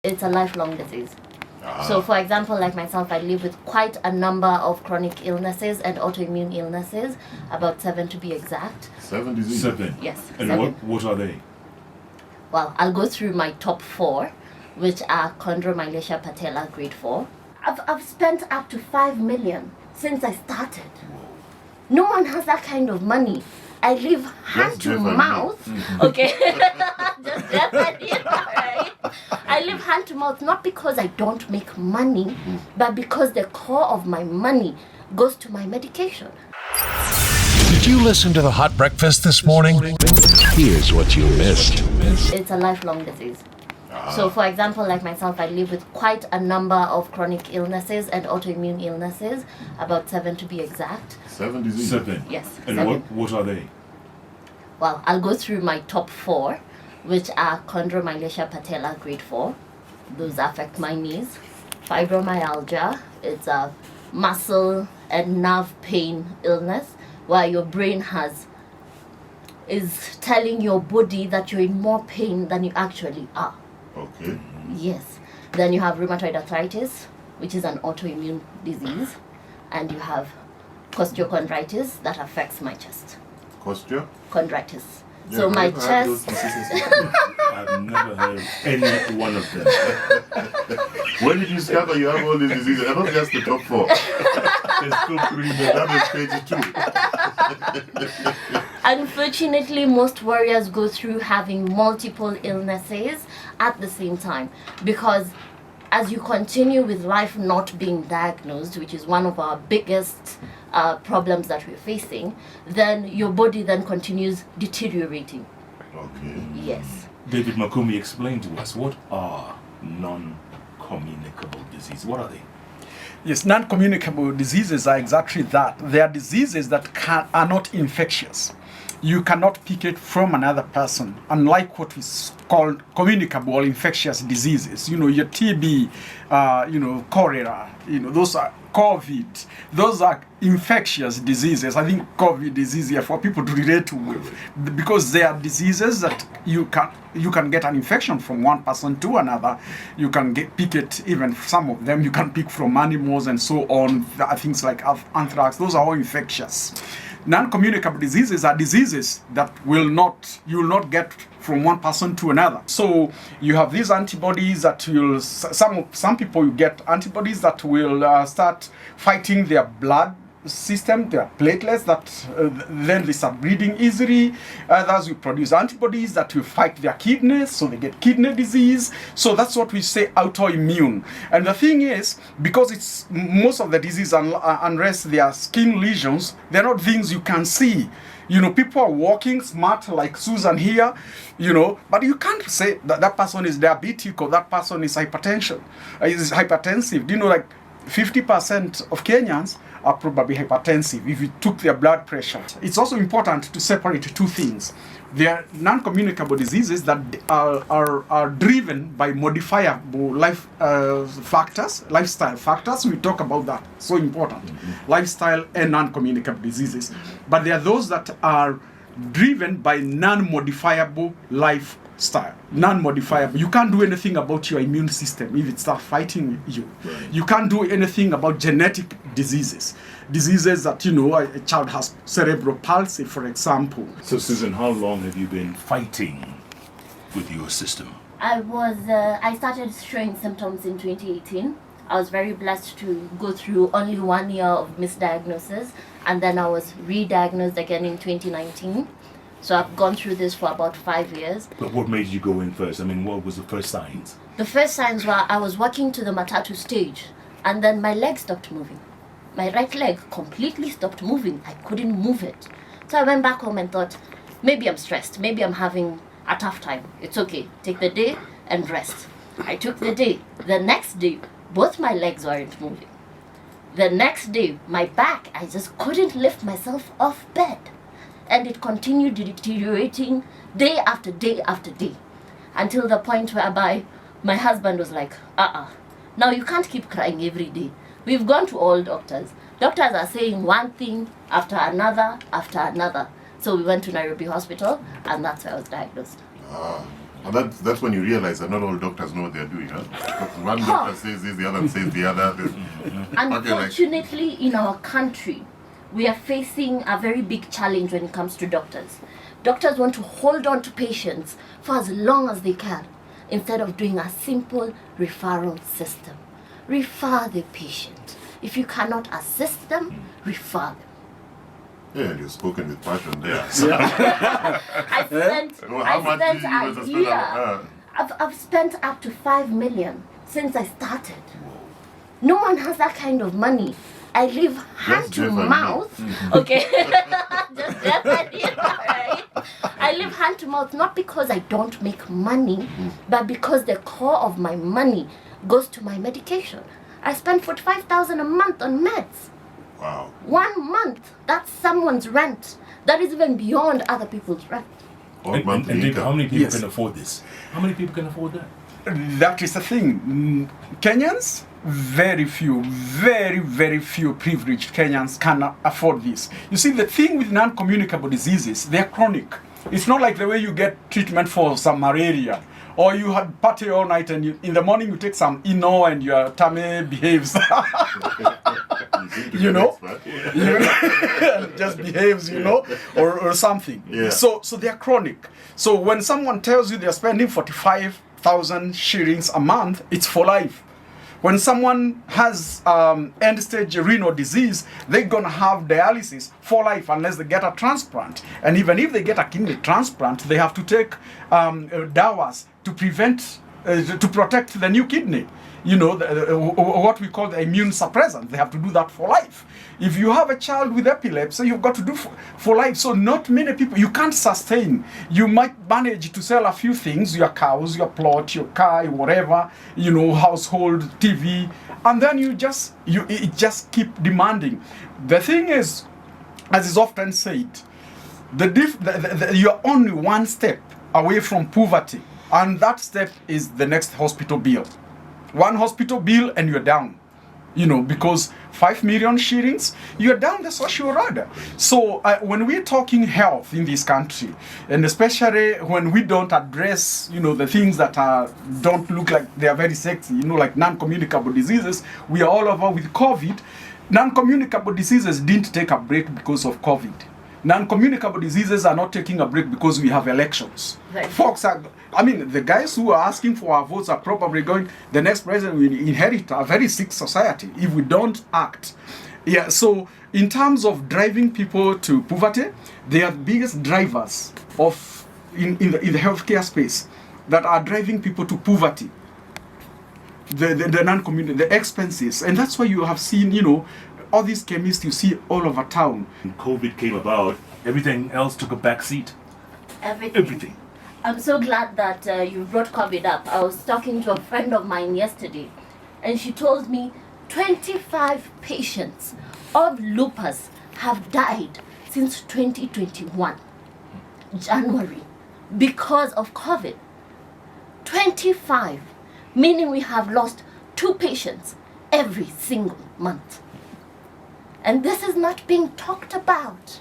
It's a lifelong disease. So for example, like myself, I live with quite a number of chronic illnesses and autoimmune illnesses, about 7 to be exact. 7 diseases? 7? Yes. And 7. what are they? Well, I'll go through my top 4, which are chondromalacia patella grade 4. I've spent up to 5 million since I started. No one has that kind of money. I live hand to mouth. Okay. Just definitely, right? I live hand to mouth not because I don't make money, but because the core of my money goes to my medication. Did you listen to the Hot Breakfast this morning? Here's what you missed. It's a lifelong disease. So for example, like myself, I live with quite a number of chronic illnesses and autoimmune illnesses, about 7 to be exact. 7 diseases? 7? Yes. And 7. what are they? Well, I'll go through my top 4, which are chondromalacia patella grade 4. Those affect my knees. Fibromyalgia, it's a muscle and nerve pain illness where your brain is telling your body that you're in more pain than you actually are. Okay. Yes. Then you have rheumatoid arthritis, which is an autoimmune disease, and you have costochondritis that affects my chest. Chondritis. Yeah, So my I've had those chest. diseases. I've never heard of any one of them. When did you discover you have all these diseases? And not just the top 4. There's still 3 more. That is 22. Unfortunately, most warriors go through having multiple illnesses at the same time, because as you continue with life not being diagnosed, which is one of our biggest problems that we're facing, then your body then continues deteriorating. Okay. Yes. David Makumi, explain to us, what are non-communicable diseases? What are they? Yes, non-communicable diseases are exactly that. They are diseases that are not infectious. You cannot pick it from another person, unlike what is called communicable or infectious diseases. You know, your TB, cholera, those are COVID. Those are infectious diseases. I think COVID is easier for people to relate to with, because they are diseases that you can get an infection from one person to another. You can pick it, even some of them you can pick from animals and so on. Things like anthrax, those are all infectious. Non-communicable diseases are diseases that you will not get from one person to another. So you have these antibodies that will, some people you get antibodies that will start fighting their blood system, their platelets, that then they start bleeding easily. Others will produce antibodies that will fight their kidneys, so they get kidney disease. So that's what we say autoimmune. And the thing is, because it's most of the disease, unless they are skin lesions, they're not things you can see. People are walking smart like Susan here, but you can't say that person is diabetic or that person is hypertensive. 50% of Kenyans are probably hypertensive if you took their blood pressure. It's also important to separate 2 things. There are non-communicable diseases that are driven by modifiable lifestyle factors. We talk about that. So important. Lifestyle and non-communicable diseases. But there are those that are driven by non-modifiable lifestyle. Non-modifiable. You can't do anything about your immune system if it starts fighting you. Right. You can't do anything about genetic diseases. Diseases that, a child has cerebral palsy, for example. So, Susan, how long have you been fighting with your system? I started showing symptoms in 2018. I was very blessed to go through only 1 year of misdiagnosis, and then I was re-diagnosed again in 2019. So I've gone through this for about 5 years. But what made you go in first? I mean, what was the first signs? The first signs were I was walking to the matatu stage, and then my leg stopped moving. My right leg completely stopped moving. I couldn't move it. So I went back home and thought, maybe I'm stressed. Maybe I'm having a tough time. It's okay. Take the day and rest. I took the day. The next day, both my legs weren't moving. The next day, my back, I just couldn't lift myself off bed. And it continued deteriorating day after day after day, until the point whereby my husband was like, now you can't keep crying every day. We've gone to all doctors. Doctors are saying one thing after another after another. So we went to Nairobi Hospital, and that's where I was diagnosed. And that's when you realize that not all doctors know what they're doing, huh? Because one doctor says this, the other says the other. Unfortunately, in our country, we are facing a very big challenge when it comes to doctors. Doctors want to hold on to patients for as long as they can, instead of doing a simple referral system. Refer the patient. If you cannot assist them, refer them. Yeah, you've spoken with passion there. I spent How much did you a spend year. on I've spent up to 5 million since I started. No one has that kind of money. I live hand to Jeff and me. mouth. Okay. Just Jeff and me, right? I live hand to mouth not because I don't make money, but because the core of my money goes to my medication. I spend 45,000 a month on meds. Wow. 1 month. That's someone's rent. That is even beyond other people's rent. All monthly And Dick, income. how many people Yes. can afford this? How many people can afford that? That is the thing. Kenyans, very few, very few privileged Kenyans can afford this. You see, the thing with non-communicable diseases, they're chronic. It's not like the way you get treatment for some malaria, or you had party all night and in the morning you take some and your tummy behaves. You know, just behaves, or something. Yeah. So they are chronic. So when someone tells you they're spending 45,000 shillings a month, it's for life. When someone has end-stage renal disease, they're gonna have dialysis for life unless they get a transplant. And even if they get a kidney transplant, they have to take dawas to protect the new kidney. What we call the immune suppressant. They have to do that for life. If you have a child with epilepsy, you've got to do for life. So not many people, you can't sustain. You might manage to sell a few things, your cows, your plot, your car, whatever, household, TV, and then it just keep demanding. The thing is, as is often said, you're only one step away from poverty, and that step is the next hospital bill. One hospital bill and you're down. Because 5 million shillings, you're down the social ladder. So when we're talking health in this country, and especially when we don't address, the things that don't look like they are very sexy, like non-communicable diseases, we are all over with COVID. Non-communicable diseases didn't take a break because of COVID. Non-communicable diseases are not taking a break because we have elections. Right. Folks the guys who are asking for our votes are probably going, the next president will inherit a very sick society if we don't act. Yeah, so in terms of driving people to poverty, they are the biggest drivers in the healthcare space that are driving people to poverty. The non-community, the expenses. And that's why you have seen, all these chemists you see all over town. When COVID came about, everything else took a back seat. Everything. I'm so glad that you brought COVID up. I was talking to a friend of mine yesterday, and she told me 25 patients of lupus have died since 2021, January, because of COVID. 25, meaning we have lost 2 patients every single month. And this is not being talked about.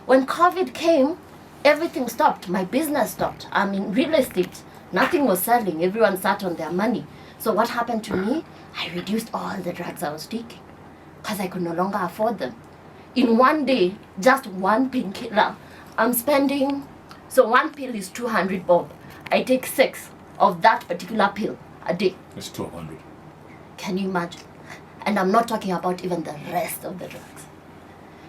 When COVID came, everything stopped. My business stopped. I'm in real estate. Nothing was selling. Everyone sat on their money. So what happened to me? I reduced all the drugs I was taking because I could no longer afford them. In one day, just one painkiller, I'm spending, so one pill is 200 bob. I take 6 of that particular pill a day. It's 1,200. Can you imagine? And I'm not talking about even the rest of the drugs.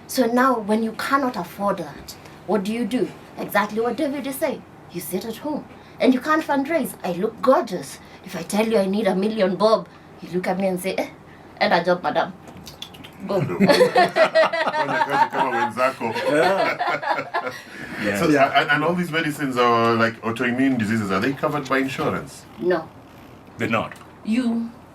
So now when you cannot afford that, what do? Exactly what David is saying. You sit at home and you can't fundraise. I look gorgeous. If I tell you I need 1 million bob, you look at me and say, and a job, madam. Go. Yeah. So, and all these medicines are like autoimmune diseases. Are they covered by insurance? No. They're not.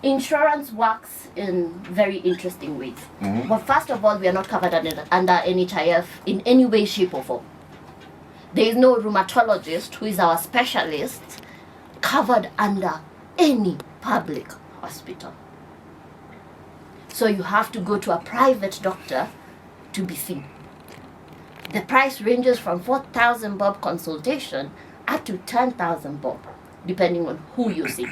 Insurance works in very interesting ways. Mm-hmm. But first of all, we are not covered under NHIF in any way, shape or form. There is no rheumatologist who is our specialist covered under any public hospital. So you have to go to a private doctor to be seen. The price ranges from 4,000 bob consultation up to 10,000 bob. depending on who you see.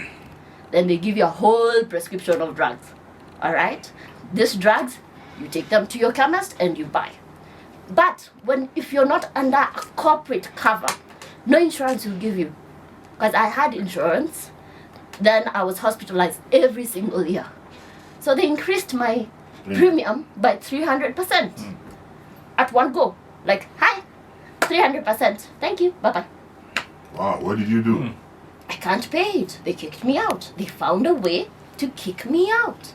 Then they give you a whole prescription of drugs. All right? These drugs, you take them to your chemist and you buy. But if you're not under a corporate cover, no insurance will give you. Because I had insurance, then I was hospitalized every single year. So they increased my premium by 300% at one go. Like, hi, 300%. Thank you. Bye-bye. Wow, what did you do? I can't pay it. They kicked me out. They found a way to kick me out,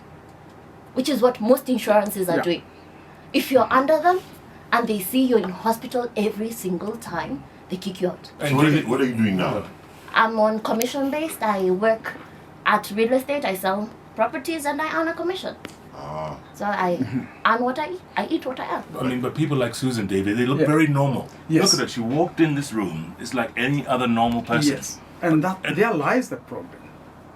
which is what most insurances are doing. If you're under them and they see you're in hospital every single time, they kick you out. So what are you doing now? I'm on commission based. I work at real estate. I sell properties and I earn a commission. So I earn what I eat. I eat what I earn. I mean, but people like Susan David, they look very normal. Look at her. She walked in this room. It's like any other normal person. Yes, and there lies the problem.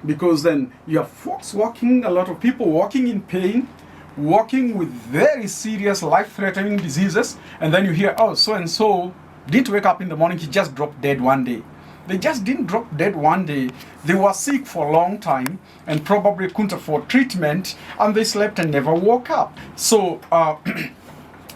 Because then you have folks walking, a lot of people walking in pain, walking with very serious life-threatening diseases, and then you hear, oh, so-and-so didn't wake up in the morning, he just dropped dead one day. They just didn't drop dead one day. They were sick for a long time and probably couldn't afford treatment, and they slept and never woke up. So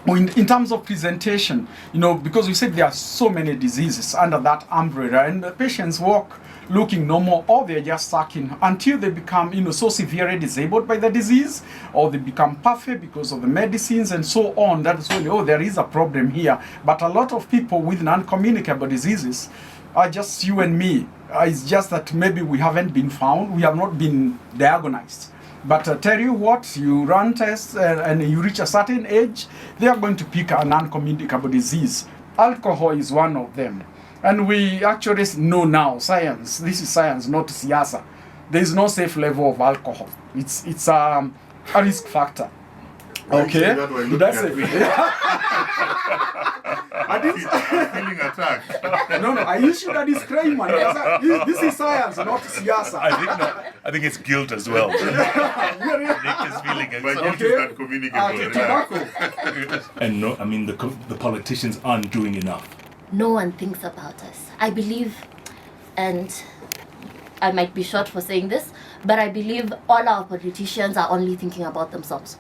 in terms of presentation, because we said there are so many diseases under that umbrella, and the patients walk looking normal, or they're just sucking until they become so severely disabled by the disease, or they become perfect because of the medicines and so on. That's when, there is a problem here. But a lot of people with non-communicable diseases are just you and me. It's just that maybe we haven't been found, we have not been diagnosed. But tell you what, you run tests and you reach a certain age, they are going to pick a non-communicable disease. Alcohol is one of them. And we actually know now, science, this is science, not siasa. There is no safe level of alcohol. It's a risk factor. Okay? That's it. I'm feeling attacked. No, I issued a disclaimer. This is science, not siasa. I think it's guilt as well. Nick is feeling it. My guilt is not communicable. Tobacco. And no, I mean, the politicians aren't doing enough. No one thinks about us. I believe, and I might be short for saying this, but I believe all our politicians are only thinking about themselves.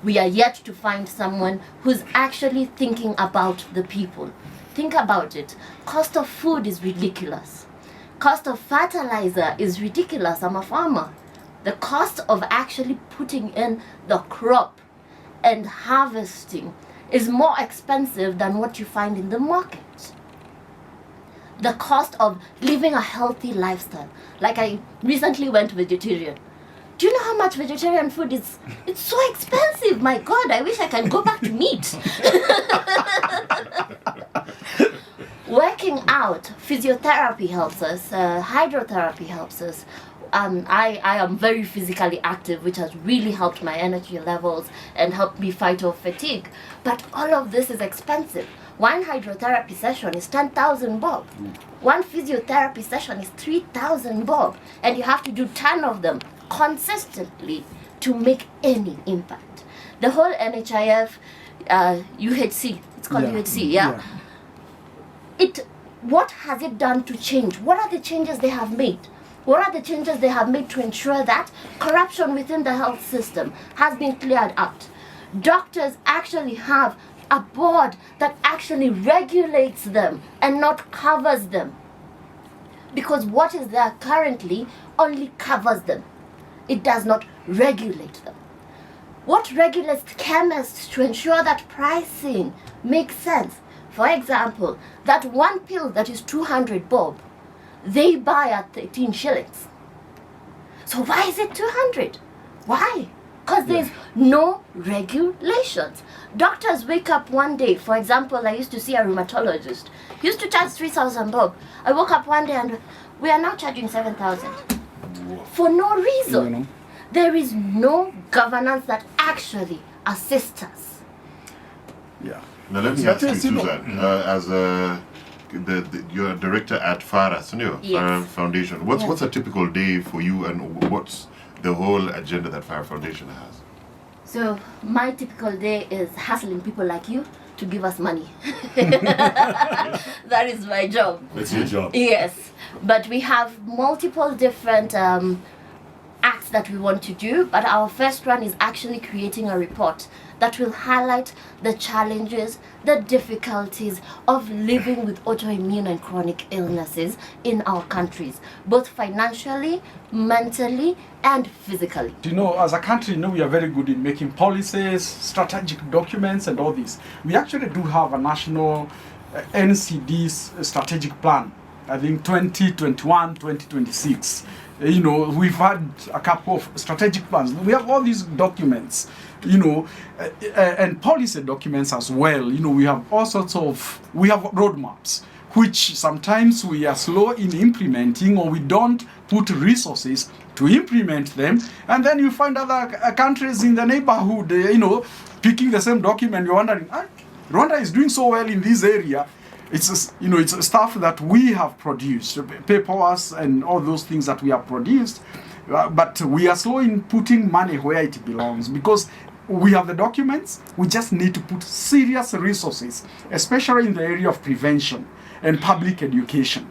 We are yet to find someone who's actually thinking about the people. Think about it. Cost of food is ridiculous. Cost of fertilizer is ridiculous. I'm a farmer. The cost of actually putting in the crop and harvesting is more expensive than what you find in the market. The cost of living a healthy lifestyle. Like I recently went vegetarian. Do you know how much vegetarian food is? It's so expensive. My God, I wish I can go back to meat. Working out, physiotherapy helps us, hydrotherapy helps us. I am very physically active, which has really helped my energy levels and helped me fight off fatigue. But all of this is expensive. One hydrotherapy session is 10,000 bob. One physiotherapy session is 3,000 bob. And you have to do 10 of them consistently to make any impact. The whole NHIF, UHC, it's called UHC, yeah? What has it done to change? What are the changes they have made? What are the changes they have made to ensure that corruption within the health system has been cleared out? Doctors actually have a board that actually regulates them and not covers them. Because what is there currently only covers them. It does not regulate them. What regulates chemists to ensure that pricing makes sense? For example, that one pill that is 200 bob, they buy at 13 shillings. So why is it 200? Why? Because there's no regulations. Doctors wake up one day, for example, I used to see a rheumatologist. He used to charge 3,000 bob. I woke up one day and we are now charging 7,000. For no reason. There is no governance that actually assists us. Yeah. Now let me ask you, Susan, as you're a director at Farah, Farah Foundation. What's a typical day for you, and what's the whole agenda that Farah Foundation has? So my typical day is hustling people like you to give us money. That is my job. That's your job. Yes, but we have multiple different acts that we want to do, but our first one is actually creating a report that will highlight the challenges, the difficulties of living with autoimmune and chronic illnesses in our countries, both financially, mentally, and physically. You know, as a country, you know, we are very good in making policies, strategic documents, and all this. We actually do have a national NCD's strategic plan, I think 2021, 2026. You know, we've had a couple of strategic plans. We have all these documents, you know, and policy documents as well. You know, we have all sorts of, we have roadmaps, which sometimes we are slow in implementing, or we don't put resources to implement them. And then you find other countries in the neighborhood, you know, picking the same document. You're wondering, Rwanda is doing so well in this area. It's, you know, it's stuff that we have produced, papers and all those things that we have produced, but we are slow in putting money where it belongs, because we have the documents. We just need to put serious resources, especially in the area of prevention and public education.